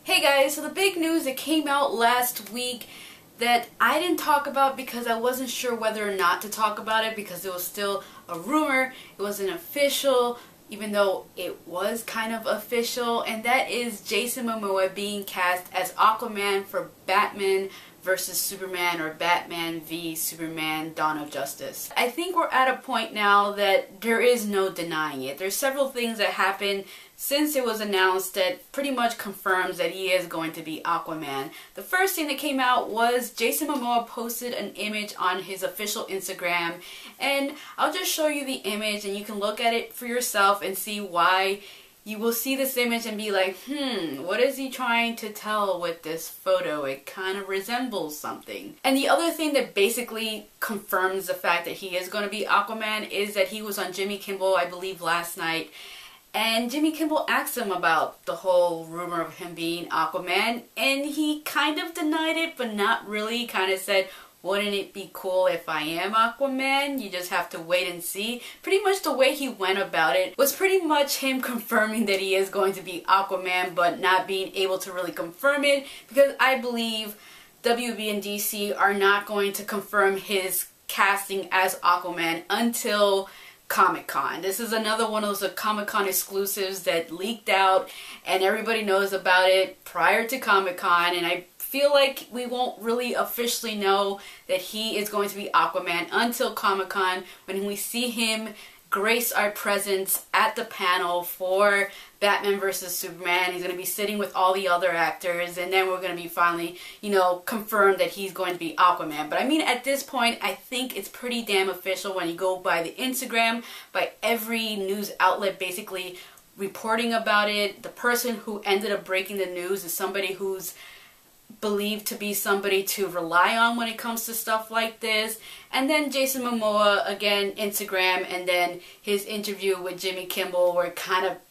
Hey guys, so the big news that came out last week that I didn't talk about because I wasn't sure whether or not to talk about it because it was still a rumor, it wasn't official, even though it was kind of official, and that is Jason Momoa being cast as Aquaman for Batman versus Superman, or Batman v Superman Dawn of Justice. I think we're at a point now that there is no denying it. There's several things that happened since it was announced that pretty much confirms that he is going to be Aquaman. The first thing that came out was Jason Momoa posted an image on his official Instagram, and I'll just show you the image and you can look at it for yourself and see why. You will see this image and be like, what is he trying to tell with this photo? It kind of resembles something. And the other thing that basically confirms the fact that he is going to be Aquaman is that he was on Jimmy Kimmel, I believe, last night. And Jimmy Kimmel asked him about the whole rumor of him being Aquaman. And he kind of denied it, but not really. He kind of said, wouldn't it be cool if I am Aquaman? You just have to wait and see. Pretty much the way he went about it was pretty much him confirming that he is going to be Aquaman, but not being able to really confirm it, because I believe WB and DC are not going to confirm his casting as Aquaman until Comic-Con. This is another one of those Comic-Con exclusives that leaked out and everybody knows about it prior to Comic-Con, and I feel like we won't really officially know that he is going to be Aquaman until Comic-Con, when we see him grace our presence at the panel for Batman vs. Superman. He's going to be sitting with all the other actors, and then we're going to be finally, confirmed that he's going to be Aquaman. But I mean, at this point, I think it's pretty damn official when you go by the Instagram, by every news outlet basically reporting about it. The person who ended up breaking the news is somebody who's believed to be somebody to rely on when it comes to stuff like this. And then Jason Momoa, again, Instagram, and then his interview with Jimmy Kimmel, where it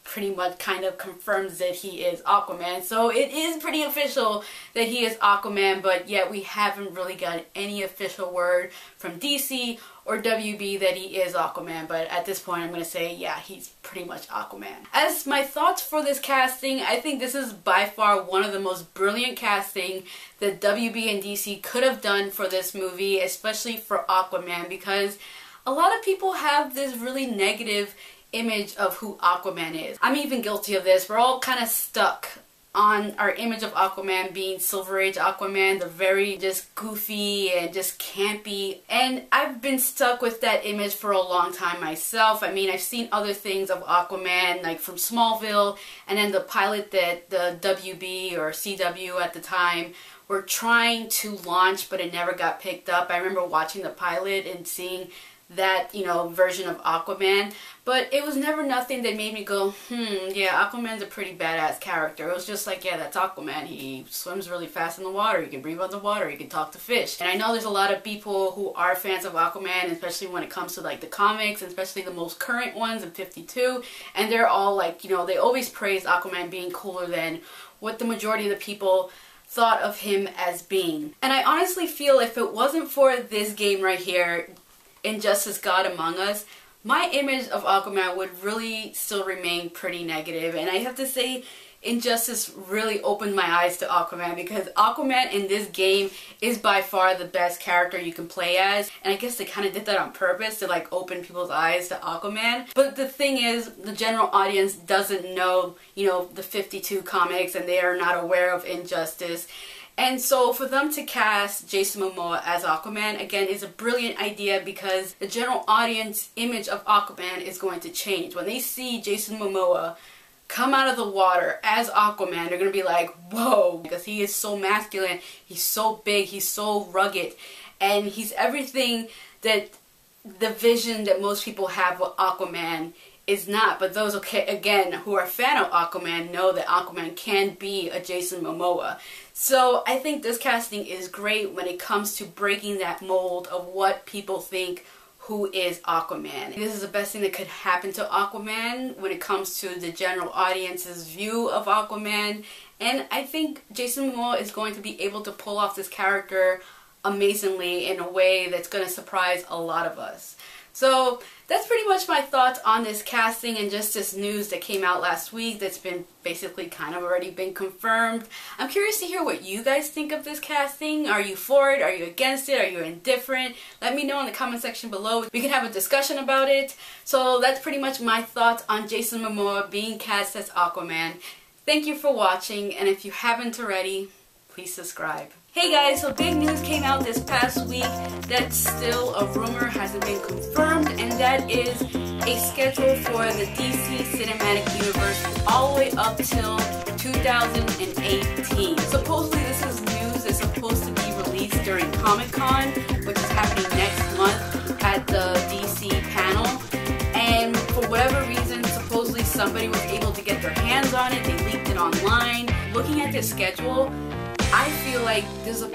pretty much confirms that he is Aquaman. So it is pretty official that he is Aquaman, but yet we haven't really got any official word from DC or WB that he is Aquaman. But at this point, I'm going to say, yeah, he's pretty much Aquaman. As my thoughts for this casting, I think this is by far one of the most brilliant casting that WB and DC could have done for this movie, especially for Aquaman, because a lot of people have this really negative image of who Aquaman is. I'm even guilty of this. We're all kind of stuck on our image of Aquaman being Silver Age Aquaman, the very just goofy and just campy. And I've been stuck with that image for a long time myself. I mean, I've seen other things of Aquaman, like from Smallville, and then the pilot that the WB or CW at the time were trying to launch, but it never got picked up. I remember watching the pilot and seeing that, version of Aquaman, but it was never nothing that made me go, yeah, Aquaman's a pretty badass character. It was just like, yeah, that's Aquaman. He swims really fast in the water. He can breathe underwater. He can talk to fish. And I know there's a lot of people who are fans of Aquaman, especially when it comes to like the comics, and especially the most current ones in 52, and they're all like, they always praise Aquaman being cooler than what the majority of the people thought of him as being. And I honestly feel if it wasn't for this game right here, Injustice God Among Us, my image of Aquaman would really still remain pretty negative. And I have to say, Injustice really opened my eyes to Aquaman, because Aquaman in this game is by far the best character you can play as. And I guess they kind of did that on purpose to like open people's eyes to Aquaman. But the thing is, the general audience doesn't know, the 52 comics, and they are not aware of Injustice. And so for them to cast Jason Momoa as Aquaman, again, is a brilliant idea, because the general audience image of Aquaman is going to change. When they see Jason Momoa come out of the water as Aquaman, they're going to be like, whoa, because he is so masculine, he's so big, he's so rugged, and he's everything that the vision that most people have of Aquaman is not. But those, again, who are a fan of Aquaman know that Aquaman can be a Jason Momoa. So I think this casting is great when it comes to breaking that mold of what people think who is Aquaman. This is the best thing that could happen to Aquaman when it comes to the general audience's view of Aquaman. And I think Jason Momoa is going to be able to pull off this character amazingly in a way that's going to surprise a lot of us. So that's pretty much my thoughts on this casting and just this news that came out last week that's been basically kind of already been confirmed. I'm curious to hear what you guys think of this casting. Are you for it? Are you against it? Are you indifferent? Let me know in the comment section below. We can have a discussion about it. So that's pretty much my thoughts on Jason Momoa being cast as Aquaman. Thank you for watching, and if you haven't already, please subscribe. Hey guys, so big news came out this past week that's still a rumor, hasn't been confirmed, and that is a schedule for the DC Cinematic Universe all the way up till 2018. Supposedly this is news that's supposed to be released during Comic-Con, which is happening next month at the DC panel, and for whatever reason, supposedly somebody was able to get their hands on it, they leaked it online. Looking at this schedule, I feel like there's a